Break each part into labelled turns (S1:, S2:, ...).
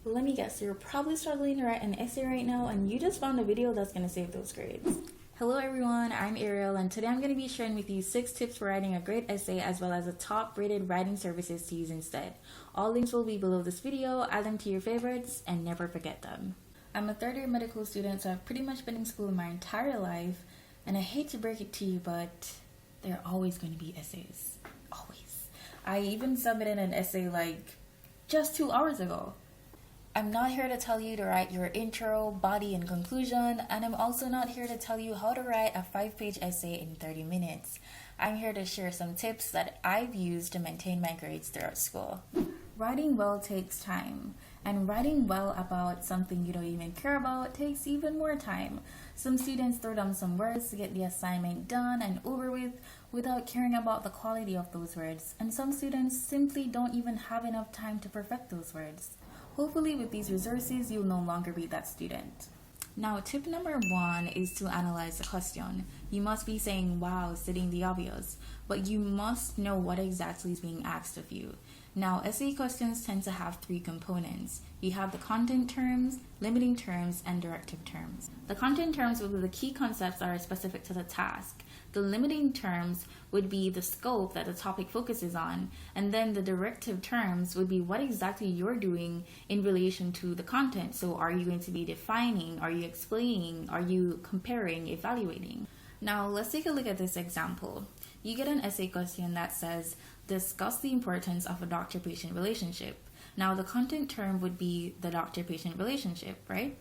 S1: Let me guess, you're probably struggling to write an essay right now and you just found a video that's going to save those grades. Hello everyone, I'm Ariel and today I'm going to be sharing with you 6 tips for writing a great essay as well as the top rated writing services to use instead. All links will be below this video, add them to your favorites and never forget them. I'm a third year medical student, so I've pretty much been in school my entire life, and I hate to break it to you, but there are always going to be essays. Always. I even submitted an essay like just 2 hours ago. I'm not here to tell you to write your intro, body, and conclusion, and I'm also not here to tell you how to write a 5-page essay in 30 minutes. I'm here to share some tips that I've used to maintain my grades throughout school. Writing well takes time, and writing well about something you don't even care about takes even more time. Some students throw down some words to get the assignment done and over with without caring about the quality of those words, and some students simply don't even have enough time to perfect those words. Hopefully with these resources, you'll no longer be that student. Now, tip number 1 is to analyze the question. You must be saying, wow, stating the obvious, but you must know what exactly is being asked of you. Now, essay questions tend to have 3 components. You have the content terms, limiting terms, and directive terms. The content terms will be the key concepts that are specific to the task. The limiting terms would be the scope that the topic focuses on, and then the directive terms would be what exactly you're doing in relation to the content. So are you going to be defining, are you explaining, are you comparing, evaluating? Now let's take a look at this example. You get an essay question that says, discuss the importance of a doctor-patient relationship. Now the content term would be the doctor-patient relationship, right?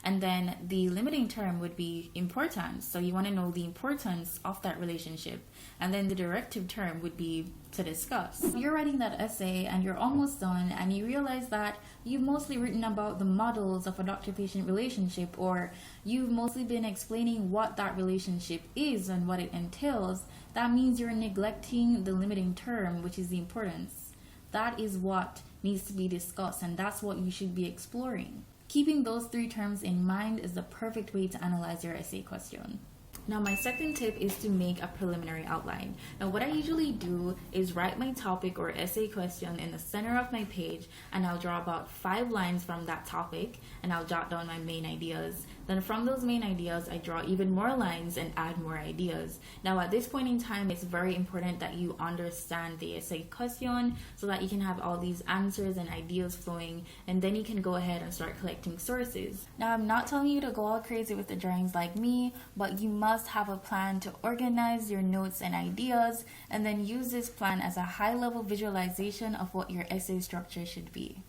S1: And then the limiting term would be importance. So you want to know the importance of that relationship. And then the directive term would be to discuss. You're writing that essay and you're almost done and you realize that you've mostly written about the models of a doctor-patient relationship, or you've mostly been explaining what that relationship is and what it entails. That means you're neglecting the limiting term, which is the importance. That is what needs to be discussed, and that's what you should be exploring. Keeping those 3 terms in mind is the perfect way to analyze your essay question. Now, my second tip is to make a preliminary outline. Now, what I usually do is write my topic or essay question in the center of my page, and I'll draw about 5 lines from that topic, and I'll jot down my main ideas. Then from those main ideas, I draw even more lines and add more ideas. Now, at this point in time, it's very important that you understand the essay question so that you can have all these answers and ideas flowing, and then you can go ahead and start collecting sources. Now, I'm not telling you to go all crazy with the drawings like me, but you must have a plan to organize your notes and ideas, and then use this plan as a high-level visualization of what your essay structure should be.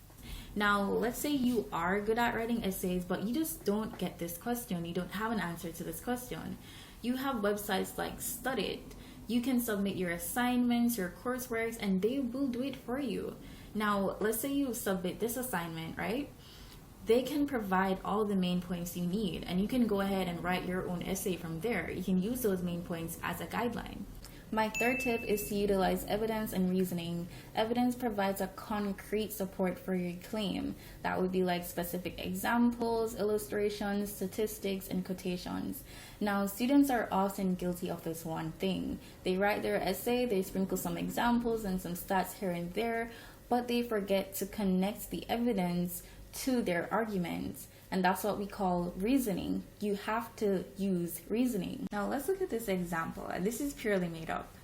S1: Now, let's say you are good at writing essays, but you just don't get this question. You don't have an answer to this question. You have websites like Studied. You can submit your assignments, your coursework, and they will do it for you. Now, let's say you submit this assignment, right? They can provide all the main points you need, and you can go ahead and write your own essay from there. You can use those main points as a guideline. My third tip is to utilize evidence and reasoning. Evidence provides a concrete support for your claim. That would be like specific examples, illustrations, statistics, and quotations. Now, students are often guilty of this one thing. They write their essay, they sprinkle some examples and some stats here and there, but they forget to connect the evidence to their arguments, and that's what we call reasoning. You have to use reasoning. Now let's look at this example. This is purely made up.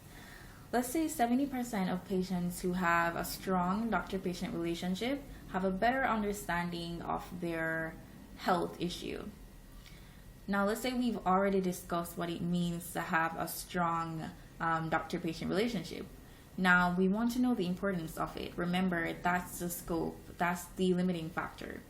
S1: Let's say 70% of patients who have a strong doctor-patient relationship have a better understanding of their health issue. Now let's say we've already discussed what it means to have a strong doctor-patient relationship. Now we want to know the importance of it. Remember, that's the scope, that's the limiting factor.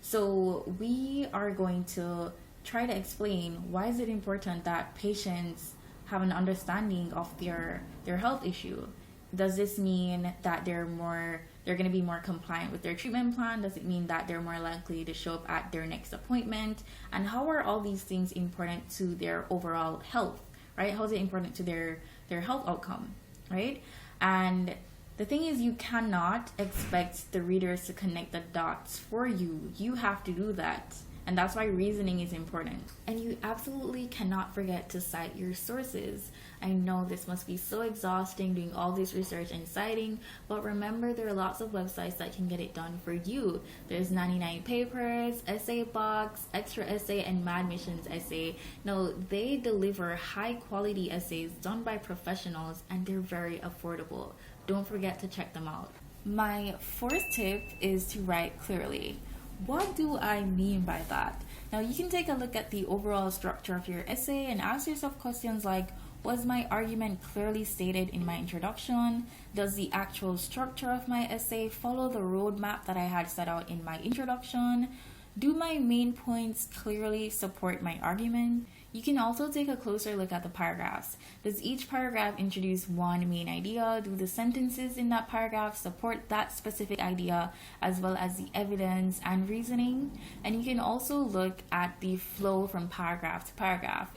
S1: So we are going to try to explain why is it important that patients have an understanding of their health issue. Does this mean that they're going to be more compliant with their treatment plan? Does it mean that they're more likely to show up at their next appointment? And how are all these things important to their overall health, right? How is it important to their health outcome, right? And the thing is, you cannot expect the readers to connect the dots for you. You have to do that. and that's why reasoning is important. And you absolutely cannot forget to cite your sources. I know this must be so exhausting doing all this research and citing, but remember there are lots of websites that can get it done for you. There's 99 Papers, Essay Box, Extra Essay, and Mad Missions Essay. Now, they deliver high quality essays done by professionals, and they're very affordable. Don't forget to check them out. My fourth tip is to write clearly. What do I mean by that? Now, you can take a look at the overall structure of your essay and ask yourself questions like, was my argument clearly stated in my introduction? Does the actual structure of my essay follow the roadmap that I had set out in my introduction? Do my main points clearly support my argument? You can also take a closer look at the paragraphs. Does each paragraph introduce one main idea? Do the sentences in that paragraph support that specific idea, as well as the evidence and reasoning? And you can also look at the flow from paragraph to paragraph.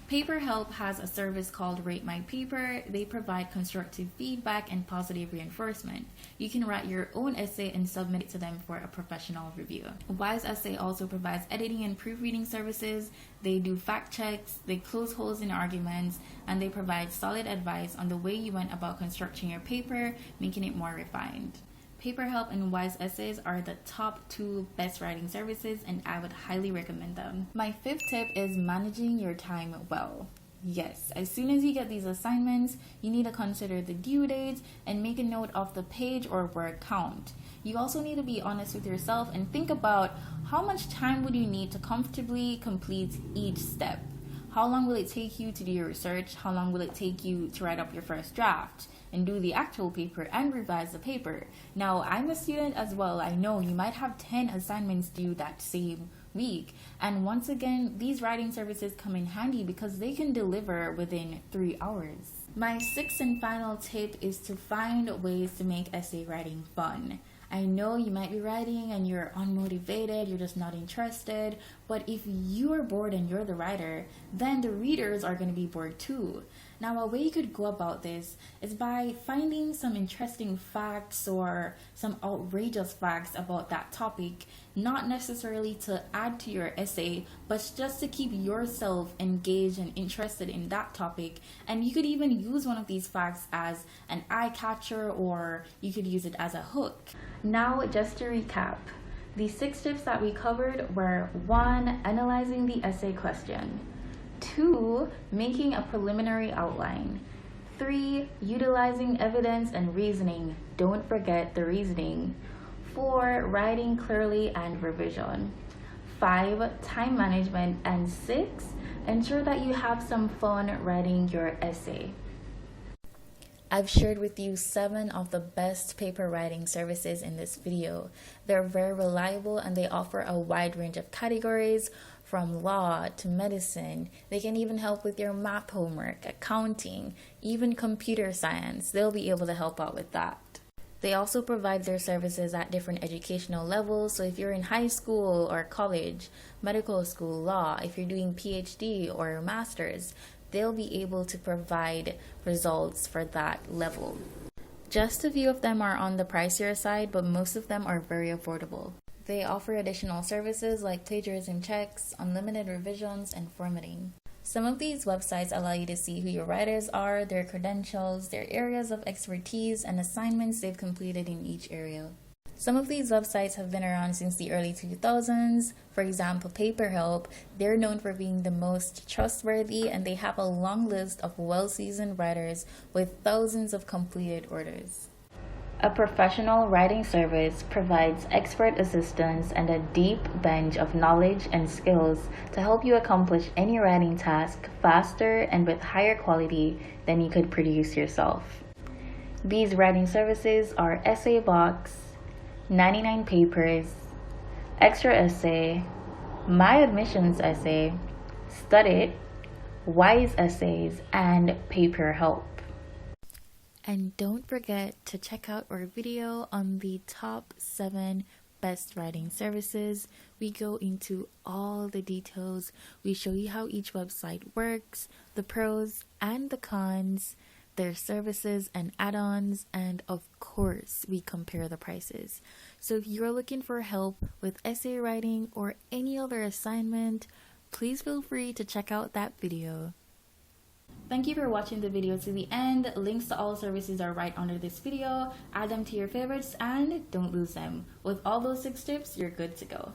S1: Paper Help has a service called Rate My Paper. They provide constructive feedback and positive reinforcement. You can write your own essay and submit it to them for a professional review. Wise Essay also provides editing and proofreading services. They do fact checks, they close holes in arguments, and they provide solid advice on the way you went about constructing your paper, making it more refined. Paper Help and Wise Essays are the top 2 best writing services, and I would highly recommend them. My fifth tip is managing your time well. Yes, as soon as you get these assignments, you need to consider the due dates and make a note of the page or word count. You also need to be honest with yourself and think about how much time would you need to comfortably complete each step. How long will it take you to do your research? How long will it take you to write up your first draft and do the actual paper and revise the paper? Now, I'm a student as well. I know you might have 10 assignments due that same week. And once again, these writing services come in handy because they can deliver within 3 hours. My sixth and final tip is to find ways to make essay writing fun. I know you might be writing and you're unmotivated, you're just not interested, but if you're bored and you're the writer, then the readers are going to be bored too. Now, a way you could go about this is by finding some interesting facts or some outrageous facts about that topic, not necessarily to add to your essay, but just to keep yourself engaged and interested in that topic. And you could even use one of these facts as an eye catcher, or you could use it as a hook. Now, just to recap, the 6 tips that we covered were 1. Analyzing the essay question. 2. Making a preliminary outline. 3. Utilizing evidence and reasoning. Don't forget the reasoning. 4. Writing clearly and revision. 5. Time management. And 6. Ensure that you have some fun writing your essay. I've shared with you 7 of the best paper writing services in this video. They're very reliable and they offer a wide range of categories, from law to medicine. They can even help with your math homework, accounting, even computer science. They'll be able to help out with that. They also provide their services at different educational levels. So if you're in high school or college, medical school, law, if you're doing PhD or master's, they'll be able to provide results for that level. Just a few of them are on the pricier side, but most of them are very affordable. They offer additional services like plagiarism checks, unlimited revisions, and formatting. Some of these websites allow you to see who your writers are, their credentials, their areas of expertise, and assignments they've completed in each area. Some of these websites have been around since the early 2000s. For example, Paper Help, they're known for being the most trustworthy, and they have a long list of well-seasoned writers with thousands of completed orders. A professional writing service provides expert assistance and a deep bench of knowledge and skills to help you accomplish any writing task faster and with higher quality than you could produce yourself. These writing services are Essay Box, 99 Papers, Extra Essay, My Admissions Essay, Study, Wise Essays, and Paper Help. And don't forget to check out our video on the top 7 best writing services. We go into all the details. We show you how each website works, the pros and the cons, their services and add-ons, and of course we compare the prices. So if you're looking for help with essay writing or any other assignment, please feel free to check out that video. Thank you for watching the video to the end. Links to all services are right under this video. Add them to your favorites and don't lose them. With all those 6 tips, you're good to go.